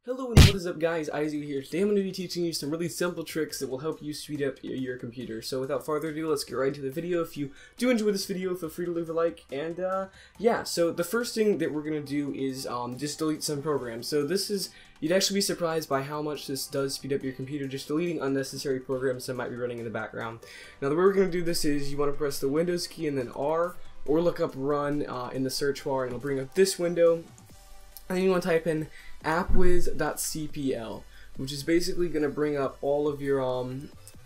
Hello and what is up guys, Izo here. Today I'm going to be teaching you some really simple tricks that will help you speed up your computer. So without further ado, let's get right into the video. If you do enjoy this video, feel free to leave a like. And yeah, so the first thing that we're going to do is just delete some programs. So this is, you'd actually be surprised by how much this does speed up your computer, just deleting unnecessary programs that might be running in the background. Now the way we're going to do this is you want to press the Windows key and then R, or look up run in the search bar and it'll bring up this window. And then you want to type in appwiz.cpl, which is basically going to bring up all of your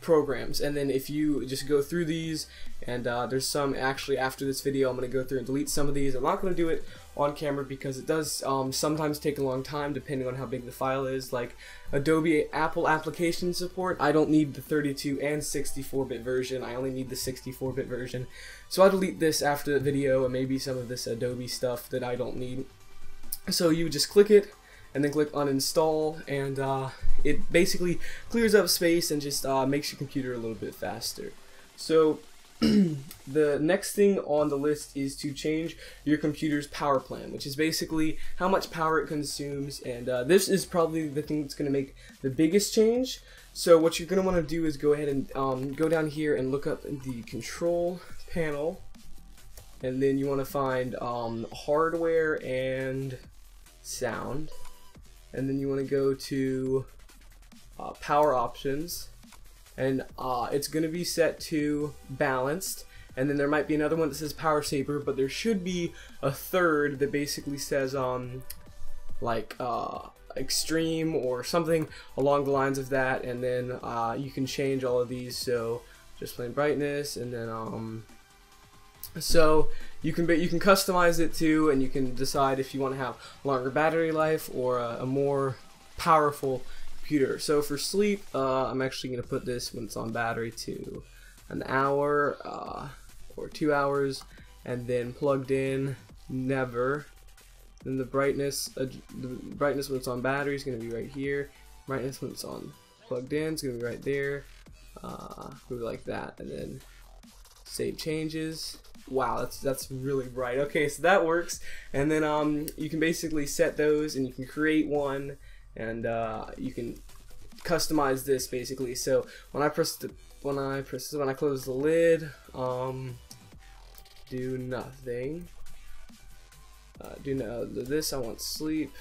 programs. And then if you just go through these, and there's some actually after this video I'm going to go through and delete some of these. I'm not going to do it on camera because it does sometimes take a long time depending on how big the file is. Like Adobe Apple application support, I don't need the 32 and 64-bit version, I only need the 64-bit version. So I'll delete this after the video and maybe some of this Adobe stuff that I don't need. So you just click it and then click uninstall, and it basically clears up space and just makes your computer a little bit faster. So the next thing on the list is to change your computer's power plan, which is basically how much power it consumes, and this is probably the thing that's going to make the biggest change. So what you're going to want to do is go ahead and go down here and look up the control panel, and then you want to find hardware and sound, and then you want to go to power options, and it's going to be set to balanced, and then there might be another one that says power saver, but there should be a third that basically says like extreme or something along the lines of that, and then you can change all of these. So just plain brightness, and then so you can customize it too, and you can decide if you want to have longer battery life or a more powerful computer. So for sleep, I'm actually going to put this when it's on battery to an hour or 2 hours, and then plugged in never. Then the brightness when it's on battery is going to be right here. Brightness when it's on plugged in is going to be right there. Move it like that, and then save changes. Wow, that's really bright. Okay, so that works. And then you can basically set those, and you can create one, and you can customize this basically. So when I close the lid, do nothing. This I want sleep,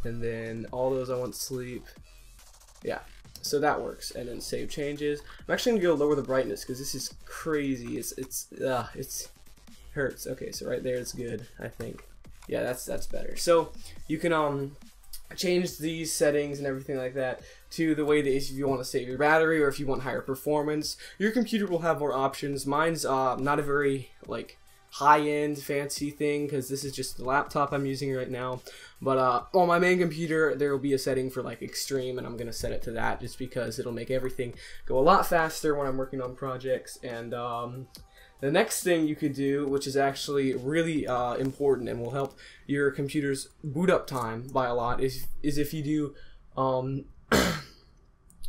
and then all those I want sleep. Yeah. So that works, and then save changes. I'm actually gonna go lower the brightness because this is crazy. It's hurts. Okay, so right there it's good, I think. Yeah, that's better. So you can change these settings and everything like that to the way that if you want to save your battery or if you want higher performance. Your computer will have more options. Mine's not a very high-end fancy thing because this is just the laptop I'm using right now, but on my main computer there will be a setting for extreme, and I'm gonna set it to that just because it'll make everything go a lot faster when I'm working on projects. And the next thing you could do, which is actually really important and will help your computer's boot up time by a lot, is if you do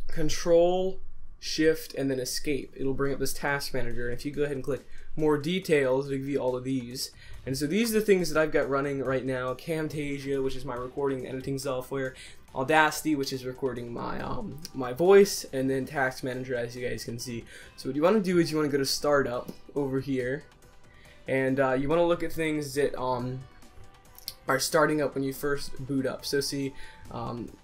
Control Shift and then Escape. It'll bring up this task manager, and if you go ahead and click more details, it'll give you all of these. And so these are the things that I've got running right now: Camtasia, which is my recording and editing software; Audacity, which is recording my my voice; and then Task Manager, as you guys can see. So what you want to do is you want to go to Startup over here, and you want to look at things that are starting up when you first boot up. So see,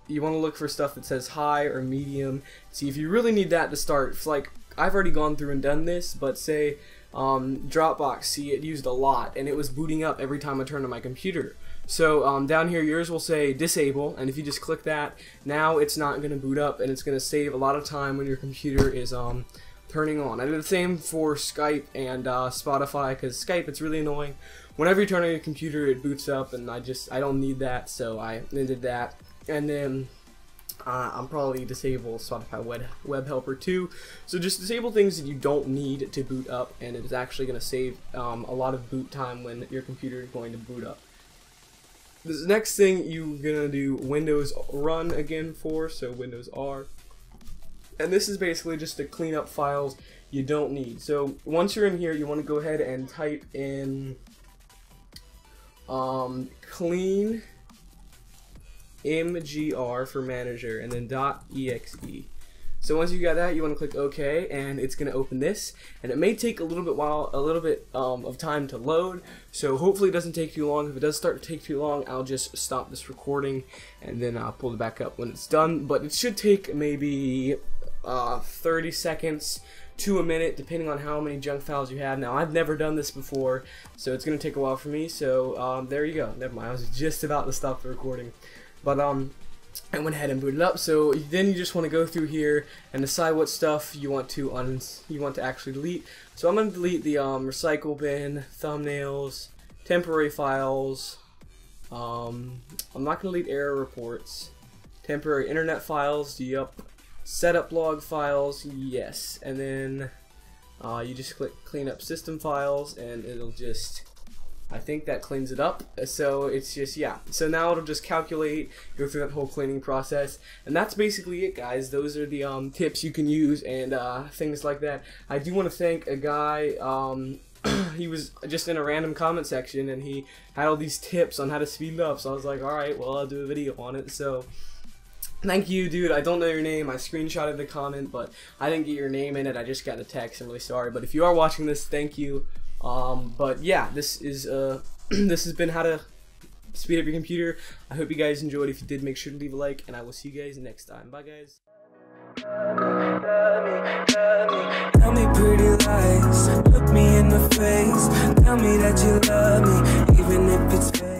you want to look for stuff that says high or medium. See if you really need that to start. It's like I've already gone through and done this, but say Dropbox, see, it used a lot and it was booting up every time I turned on my computer. So down here yours will say disable, and if you just click that, now it's not going to boot up, and it's going to save a lot of time when your computer is turning on. I did the same for Skype and Spotify, because Skype, it's really annoying. Whenever you turn on your computer it boots up, and I don't need that, so I did that. And then I'm probably disable Spotify web helper too. So just disable things that you don't need to boot up, and it's actually going to save a lot of boot time when your computer is going to boot up. This next thing you're going to do Windows run again for, so Windows R. And this is basically just to clean up files you don't need. So once you're in here, you want to go ahead and type in clean mgr for manager, and then .exe. So once you got that, you want to click OK, and it's going to open this, and it may take a little bit of time to load. So hopefully it doesn't take too long. If it does start to take too long, I'll just stop this recording, and then I'll pull it back up when it's done. But it should take maybe 30 seconds to a minute, depending on how many junk files you have. Now, I've never done this before, so it's going to take a while for me. So there you go. Never mind. I was just about to stop the recording, but I went ahead and booted up. So then you just want to go through here and decide what stuff you want to actually delete. So I'm going to delete the recycle bin, thumbnails, temporary files. I'm not going to delete error reports, temporary internet files. Yup. Setup log files, yes, and then you just click clean up system files, and it'll just, I think that cleans it up. So it's just, yeah, so now it'll just calculate, go through that whole cleaning process, and that's basically it, guys. Those are the tips you can use and things like that. I do want to thank a guy, he was just in a random comment section, and he had all these tips on how to speed it up, so I was like, alright, well, I'll do a video on it. So thank you, dude. I don't know your name. I screenshotted the comment, but I didn't get your name in it. I just got a text. I'm really sorry. But if you are watching this, thank you. But yeah, this is this has been how to speed up your computer. I hope you guys enjoyed. If you did, make sure to leave a like, and I will see you guys next time. Bye, guys. Tell me pretty lies, look me in the face, tell me that you love me, even if it's fake.